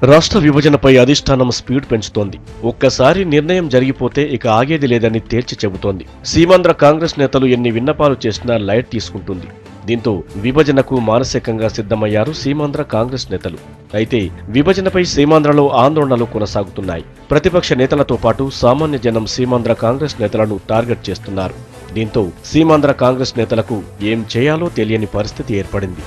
రాష్ట్ర విభజనపై అధిష్టానం స్పీడ్ పెంచుతోంది. ఒక్కసారి నిర్ణయం జరిగిపోతే ఇక ఆగేది లేదని తేల్చి చెబుతోంది. సీమాంధ్ర కాంగ్రెస్ నేతలు ఎన్ని విన్నపాలు చేసినా లైట్ తీసుకుంటుంది. దీంతో విభజనకు మానసికంగా సిద్ధమయ్యారు సీమాంధ్ర కాంగ్రెస్ నేతలు. అయితే విభజనపై సీమాంధ్రలో ఆందోళనలు కొనసాగుతున్నాయి. ప్రతిపక్ష నేతలతో పాటు సామాన్య జనం సీమాంధ్ర కాంగ్రెస్ నేతలను టార్గెట్ చేస్తున్నారు. దీంతో సీమాంధ్ర కాంగ్రెస్ నేతలకు ఏం చేయాలో తెలియని పరిస్థితి ఏర్పడింది.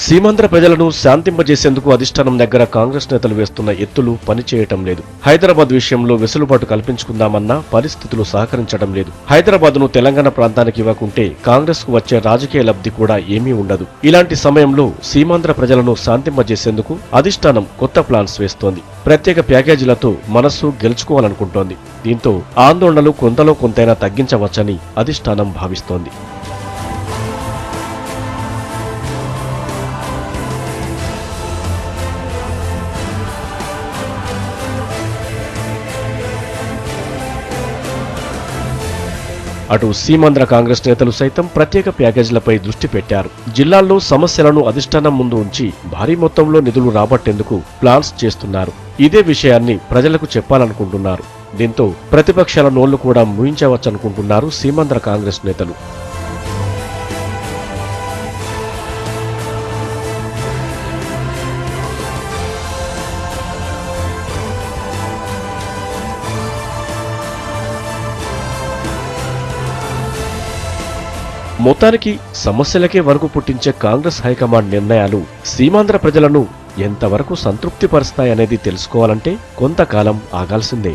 సీమాంధ్ర ప్రజలను శాంతింపజేసేందుకు అధిష్టానం దగ్గర కాంగ్రెస్ నేతలు వేస్తున్న ఎత్తులు పనిచేయటం లేదు. హైదరాబాద్ విషయంలో వెసులుబాటు కల్పించుకుందామన్నా పరిస్థితులు సహకరించడం లేదు. హైదరాబాద్ను తెలంగాణ ప్రాంతానికి ఇవ్వకుంటే కాంగ్రెస్ కు వచ్చే రాజకీయ లబ్ధి కూడా ఏమీ ఉండదు. ఇలాంటి సమయంలో సీమాంధ్ర ప్రజలను శాంతింపజేసేందుకు అధిష్టానం కొత్త ప్లాన్స్ వేస్తోంది. ప్రత్యేక ప్యాకేజీలతో మనస్సు గెలుచుకోవాలనుకుంటోంది. దీంతో ఆందోళనలు కొంతలో కొంతైనా తగ్గించవచ్చని అధిష్టానం భావిస్తోంది. అటు సీమాంధ్ర కాంగ్రెస్ నేతలు సైతం ప్రత్యేక ప్యాకేజీలపై దృష్టి పెట్టారు. జిల్లాల్లో సమస్యలను అధిష్టానం ముందు ఉంచి భారీ మొత్తంలో నిధులు రాబట్టేందుకు ప్లాన్స్ చేస్తున్నారు. ఇదే విషయాన్ని ప్రజలకు చెప్పాలనుకుంటున్నారు. దీంతో ప్రతిపక్షాల నోళ్లు కూడా ముయించవచ్చనుకుంటున్నారు సీమాంధ్ర కాంగ్రెస్ నేతలు. మొత్తానికి సమస్యలకే వరకు పుట్టించే కాంగ్రెస్ హైకమాండ్ నిర్ణయాలు సీమాంధ్ర ప్రజలను ఎంతవరకు సంతృప్తిపరుస్తాయనేది తెలుసుకోవాలంటే కొంతకాలం ఆగాల్సిందే.